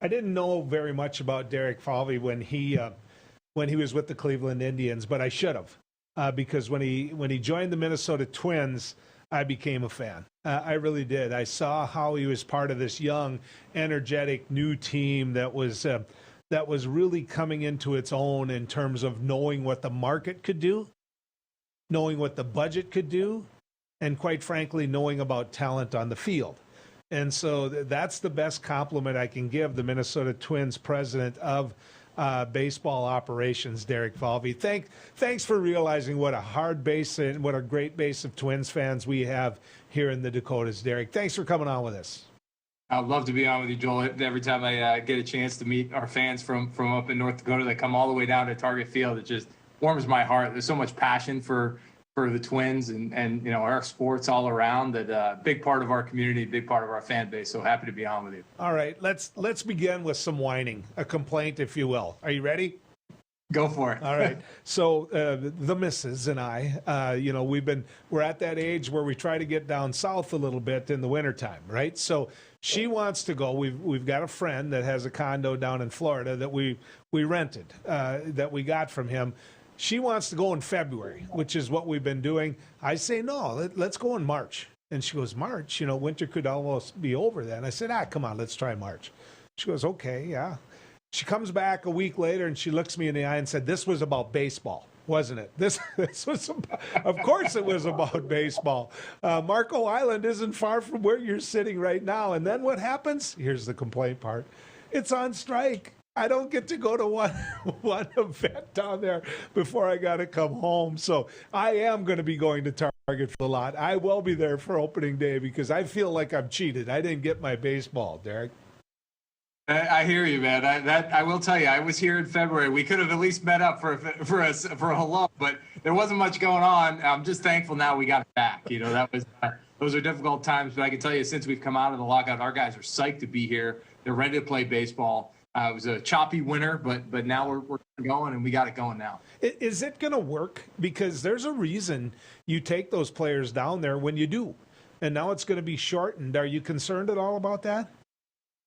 didn't know very much about Derek Falvey when he was with the Cleveland Indians, but I should have, because when he joined the Minnesota Twins, I became a fan. I really did. I saw how he was part of this young, energetic new team that was really coming into its own in terms of knowing what the market could do, knowing what the budget could do, and quite frankly, knowing about talent on the field. And so that's the best compliment I can give the Minnesota Twins president of baseball operations, Derek Falvey. Thanks for realizing what a hard base and what a great base of Twins fans we have here in the Dakotas, Derek. Thanks for coming on with us. I'd love to be on with you, Joel. Every time I get a chance to meet our fans from up in North Dakota that come all the way down to Target Field, it just warms my heart. There's so much passion for the Twins and our sports all around that big part of our community, big part of our fan base. So happy to be on with you. All right, let's begin with some whining, a complaint, if you will. Are you ready? Go for it. All right. So the missus and I, we're at that age where we try to get down south a little bit in the wintertime, right? So she wants to go. We've got a friend that has a condo down in Florida that we rented, that we got from him. She wants to go in February, which is what we've been doing. I say, no, let's go in March. And she goes, March? Winter could almost be over then. I said, come on, let's try March. She goes, okay, yeah. She comes back a week later and she looks me in the eye and said, this was about baseball, wasn't it? This was about, of course it was about baseball. Marco Island isn't far from where you're sitting right now. And then what happens? Here's the complaint part. It's on strike. I don't get to go to one event down there before I got to come home. So I am going to be going to Target for a lot. I will be there for opening day because I feel like I'm cheated. I didn't get my baseball, Derek. I hear you, man. I will tell you, I was here in February. We could have at least met up for a hello, but there wasn't much going on. I'm just thankful now we got it back. Those are difficult times, but I can tell you, since we've come out of the lockout, our guys are psyched to be here. They're ready to play baseball. It was a choppy winter, but now we're going, and we got it going now. Is it going to work? Because there's a reason you take those players down there when you do, and now it's going to be shortened. Are you concerned at all about that?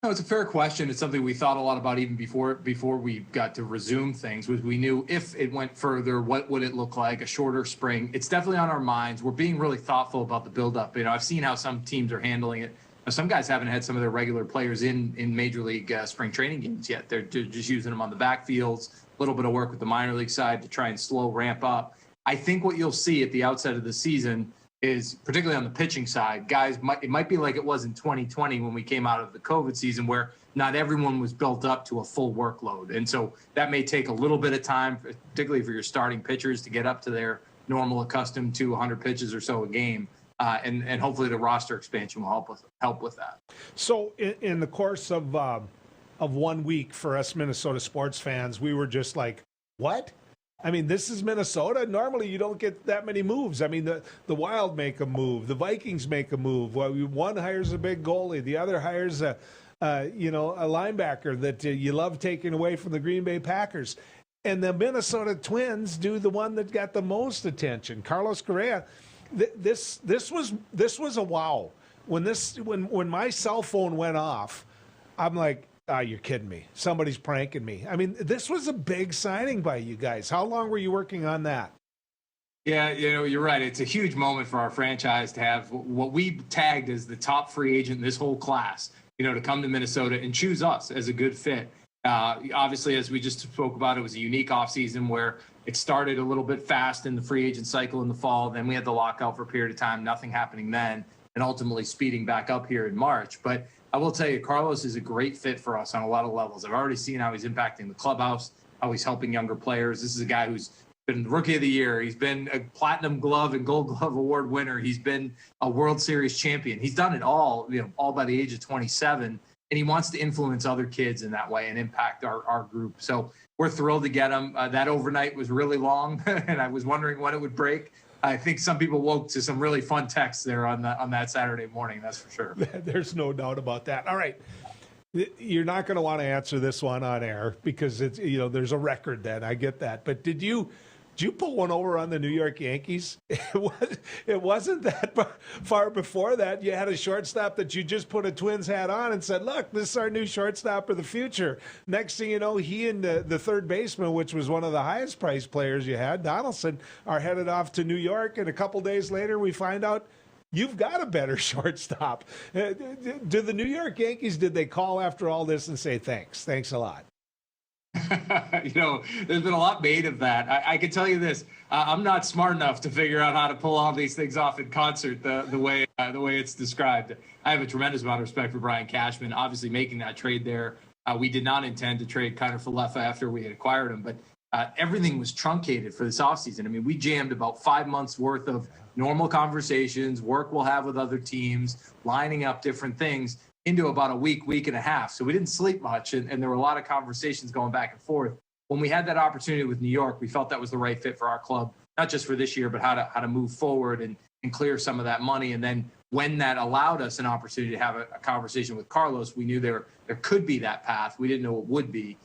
No, it's a fair question. It's something we thought a lot about even before we got to resume things. Was we knew if it went further, what would it look like? A shorter spring. It's definitely on our minds. We're being really thoughtful about the buildup. I've seen how some teams are handling it. Some guys haven't had some of their regular players in Major League spring training games yet. They're just using them on the backfields, a little bit of work with the minor league side to try and slow ramp up. I think what you'll see at the outset of the season is, particularly on the pitching side, it might be like it was in 2020 when we came out of the COVID season where not everyone was built up to a full workload. And so that may take a little bit of time, particularly for your starting pitchers, to get up to their normal accustomed to 100 pitches or so a game. And hopefully the roster expansion will help with that. So in the course of 1 week for us Minnesota sports fans, we were just like, what? I mean, this is Minnesota. Normally you don't get that many moves. I mean, the Wild make a move. The Vikings make a move. Well, one hires a big goalie. The other hires a linebacker that you love taking away from the Green Bay Packers. And the Minnesota Twins do the one that got the most attention, Carlos Correa. This was a wow. When my cell phone went off, I'm like, you're kidding me. Somebody's pranking me. I mean, this was a big signing by you guys. How long were you working on that? Yeah, you're right. It's a huge moment for our franchise to have what we tagged as the top free agent in this whole class, to come to Minnesota and choose us as a good fit. Obviously, as we just spoke about, it was a unique offseason where it started a little bit fast in the free agent cycle in the fall. Then we had the lockout for a period of time, nothing happening then, and ultimately speeding back up here in March. But I will tell you, Carlos is a great fit for us on a lot of levels. I've already seen how he's impacting the clubhouse, how he's helping younger players. This is a guy who's been Rookie of the Year. He's been a Platinum Glove and Gold Glove Award winner. He's been a World Series champion. He's done it all, all by the age of 27. And he wants to influence other kids in that way and impact our group. So we're thrilled to get him. That overnight was really long, and I was wondering when it would break. I think some people woke to some really fun texts there on that Saturday morning, that's for sure. There's no doubt about that. All right. You're not going to want to answer this one on air because it's there's a record then. I get that. But did you Did you pull one over on the New York Yankees? It wasn't that far before that. You had a shortstop that you just put a Twins hat on and said, look, this is our new shortstop of the future. Next thing you know, he and the third baseman, which was one of the highest priced players you had, Donaldson, are headed off to New York. And a couple days later, we find out you've got a better shortstop. Do the New York Yankees, did they call after all this and say, thanks a lot? There's been a lot made of that. I can tell you this: I'm not smart enough to figure out how to pull all these things off in concert the way it's described. I have a tremendous amount of respect for Brian Cashman. Obviously, making that trade there, we did not intend to trade Kiner Falefa after we had acquired him, but everything was truncated for this offseason. I mean, we jammed about 5 months worth of normal conversations, work we'll have with other teams, lining up different things into about a week and a half. So we didn't sleep much, and there were a lot of conversations going back and forth. When we had that opportunity with New York, we felt that was the right fit for our club, not just for this year, but how to move forward and clear some of that money. And then when that allowed us an opportunity to have a conversation with Carlos, we knew there could be that path. We didn't know it would be.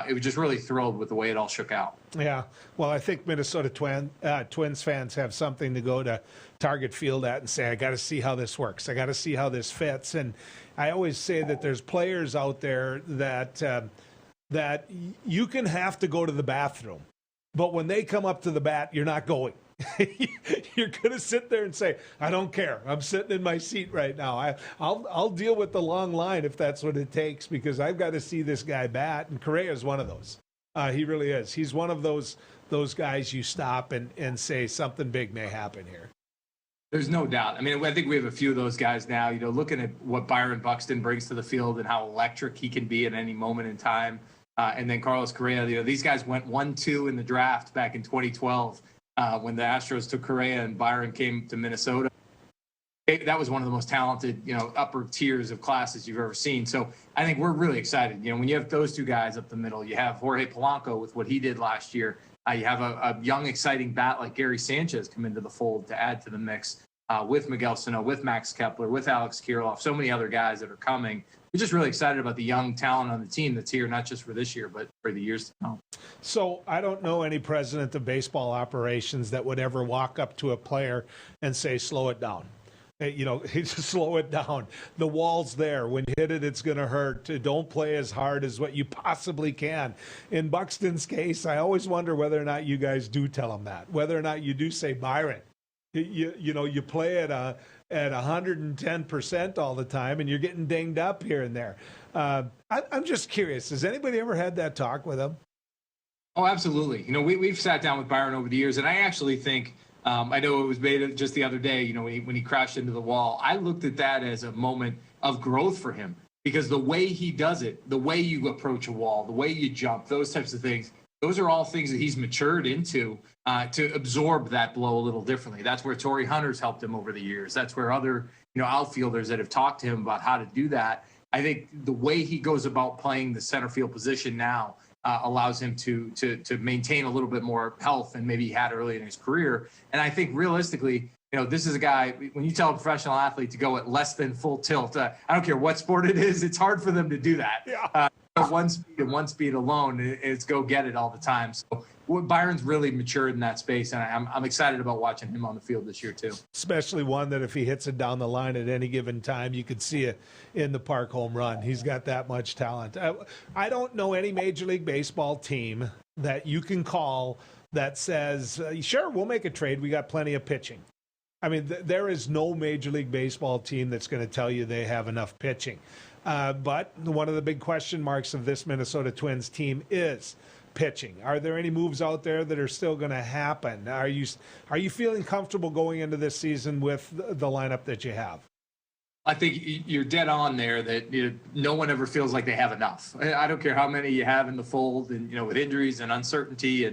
It was just really thrilled with the way it all shook out. Yeah, well, I think Minnesota Twins fans have something to go to Target Field at and say, I got to see how this works. I got to see how this fits. And I always say that there's players out there that you can have to go to the bathroom, but when they come up to the bat, you're not going. You're going to sit there and say, I don't care. I'm sitting in my seat right now. I'll deal with the long line if that's what it takes, because I've got to see this guy bat. And Correa is one of those. He really is. He's one of those guys you stop and say something big may happen here. There's no doubt. I mean, I think we have a few of those guys now, looking at what Byron Buxton brings to the field and how electric he can be at any moment in time. And then Carlos Correa, these guys went 1-2 in the draft back in 2012 when the Astros took Correa and Byron came to Minnesota. That was one of the most talented, upper tiers of classes you've ever seen. So I think we're really excited. When you have those two guys up the middle, you have Jorge Polanco with what he did last year. You have a young, exciting bat like Gary Sanchez come into the fold to add to the mix with Miguel Sano, with Max Kepler, with Alex Kirilloff, so many other guys that are coming. We're just really excited about the young talent on the team that's here, not just for this year, but for the years to come. So I don't know any president of baseball operations that would ever walk up to a player and say, slow it down. Just slow it down. The wall's there. When you hit it, it's going to hurt. Don't play as hard as what you possibly can. In Buxton's case, I always wonder whether or not you guys do tell him that, whether or not you do say, Byron, you play at 110% all the time, and you're getting dinged up here and there. I'm just curious. Has anybody ever had that talk with him? Oh, absolutely. We've sat down with Byron over the years, and I actually think I know it was made just the other day, when he crashed into the wall. I looked at that as a moment of growth for him, because the way he does it, the way you approach a wall, the way you jump, those types of things, those are all things that he's matured into to absorb that blow a little differently. That's where Torrey Hunter's helped him over the years. That's where other outfielders that have talked to him about how to do that. I think the way he goes about playing the center field position now allows him to maintain a little bit more health than maybe he had early in his career. And I think realistically, this is a guy, when you tell a professional athlete to go at less than full tilt, I don't care what sport it is, it's hard for them to do that. Yeah. One speed alone, it's go get it all the time. So Byron's really matured in that space, and I'm excited about watching him on the field this year too. Especially one that if he hits it down the line at any given time, you could see it in the park home run. He's got that much talent. I don't know any Major League Baseball team that you can call that says, sure, we'll make a trade. We got plenty of pitching. I mean, there is no Major League Baseball team that's going to tell you they have enough pitching. But one of the big question marks of this Minnesota Twins team is pitching. Are there any moves out there that are still going to happen? Are you feeling comfortable going into this season with the lineup that you have? I think you're dead on there that no one ever feels like they have enough. I don't care how many you have in the fold, and with injuries and uncertainty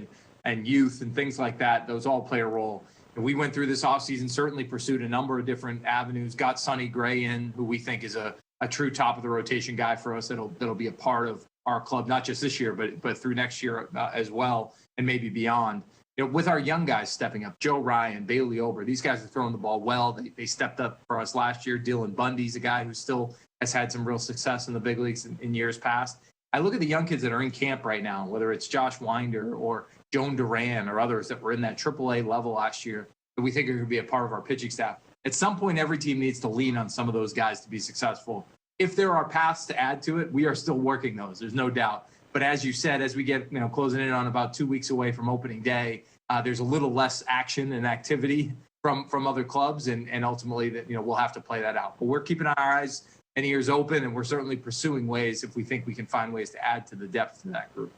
and youth and things like that, those all play a role. And we went through this offseason, certainly pursued a number of different avenues, got Sonny Gray in, who we think is a true top of the rotation guy for us that'll be a part of our club, not just this year, but through next year as well, and maybe beyond. With our young guys stepping up, Joe Ryan, Bailey Ober, these guys are throwing the ball well. They stepped up for us last year. Dylan Bundy's a guy who still has had some real success in the big leagues in years past. I look at the young kids that are in camp right now, whether it's Josh Winder or Joan Duran or others that were in that AAA level last year that we think are going to be a part of our pitching staff. At some point, every team needs to lean on some of those guys to be successful. If there are paths to add to it, we are still working those. There's no doubt. But as you said, as we get closing in on about 2 weeks away from opening day, there's a little less action and activity from other clubs, and ultimately that we'll have to play that out. But we're keeping our eyes and ears open, and we're certainly pursuing ways if we think we can find ways to add to the depth to that group.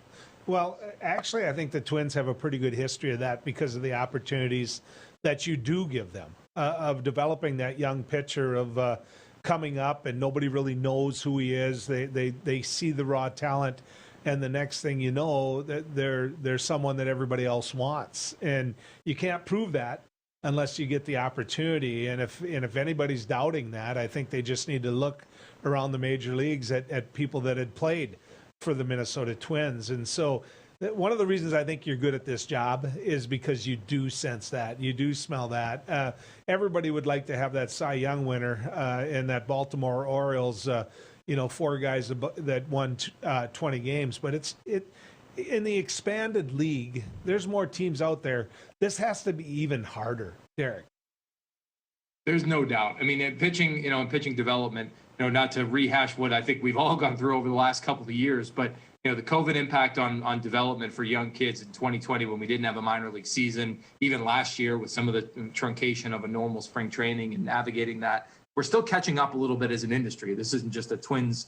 Well, actually, I think the Twins have a pretty good history of that because of the opportunities that you do give them of developing that young pitcher of coming up, and nobody really knows who he is. They see the raw talent, and the next thing you know, that they're someone that everybody else wants, and you can't prove that unless you get the opportunity. And if anybody's doubting that, I think they just need to look around the major leagues at people that had played for the Minnesota Twins. And so one of the reasons I think you're good at this job is because you do sense that, you do smell that. Everybody would like to have that Cy Young winner in that Baltimore Orioles, 4 guys that won 20 games, but in the expanded league, there's more teams out there. This has to be even harder, Derek. There's no doubt. I mean, in pitching, in pitching development, not to rehash what I think we've all gone through over the last couple of years, but the COVID impact on development for young kids in 2020 when we didn't have a minor league season, even last year with some of the truncation of a normal spring training and navigating that, we're still catching up a little bit as an industry. This isn't just a Twins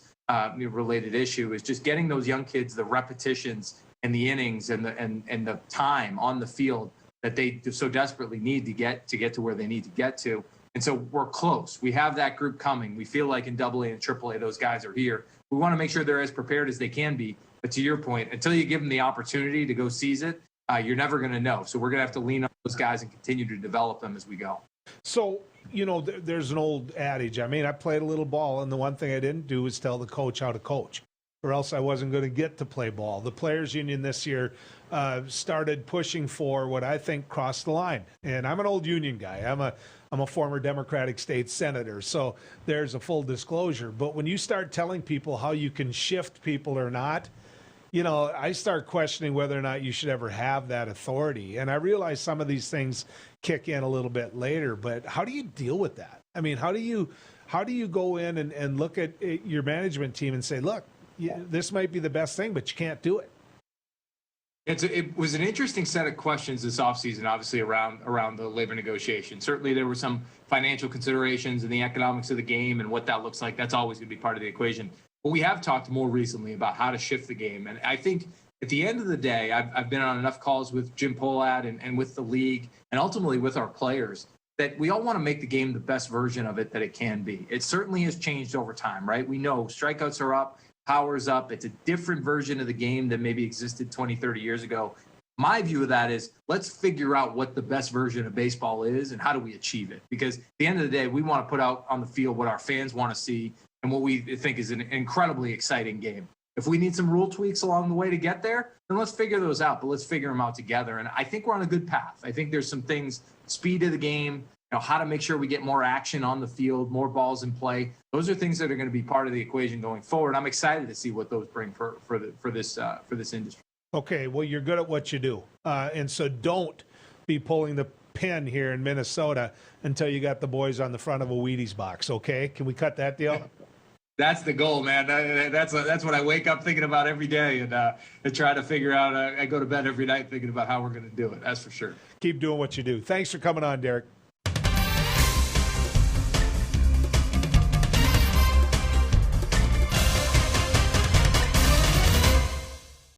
related issue. It's just getting those young kids the repetitions and the innings and the time on the field that they so desperately need to get to where they need to get to. And so we're close. We have that group coming. We feel like in AA and AAA, those guys are here. We want to make sure they're as prepared as they can be. But to your point, until you give them the opportunity to go seize it, you're never going to know. So we're going to have to lean on those guys and continue to develop them as we go. So, there's an old adage. I mean, I played a little ball, and the one thing I didn't do was tell the coach how to coach, or else I wasn't going to get to play ball. The Players Union this year started pushing for what I think crossed the line. And I'm an old union guy. I'm a former Democratic state senator, so there's a full disclosure. But when you start telling people how you can shift people or not, I start questioning whether or not you should ever have that authority. And I realize some of these things kick in a little bit later, but how do you deal with that? I mean, how do you go in and look at your management team and say, look, this might be the best thing, but you can't do it? It was an interesting set of questions this offseason, obviously, around the labor negotiation. Certainly, there were some financial considerations and the economics of the game and what that looks like. That's always going to be part of the equation. But we have talked more recently about how to shift the game. And I think at the end of the day, I've been on enough calls with Jim Pohlad and with the league and ultimately with our players that we all want to make the game the best version of it that it can be. It certainly has changed over time, right? We know strikeouts are up, power's up. It's a different version of the game that maybe existed 20, 30 years ago. My view of that is let's figure out what the best version of baseball is and how do we achieve it? Because at the end of the day, we want to put out on the field what our fans want to see and what we think is an incredibly exciting game. If we need some rule tweaks along the way to get there, then let's figure those out, but let's figure them out together. And I think we're on a good path. I think there's some things, speed of the game, how to make sure we get more action on the field, more balls in play. Those are things that are going to be part of the equation going forward. I'm excited to see what those bring for this industry. Okay, well, you're good at what you do. And so don't be pulling the pin here in Minnesota until you got the boys on the front of a Wheaties box, okay? Can we cut that deal? That's the goal, man. That's what I wake up thinking about every day and try to figure out. I go to bed every night thinking about how we're going to do it. That's for sure. Keep doing what you do. Thanks for coming on, Derek.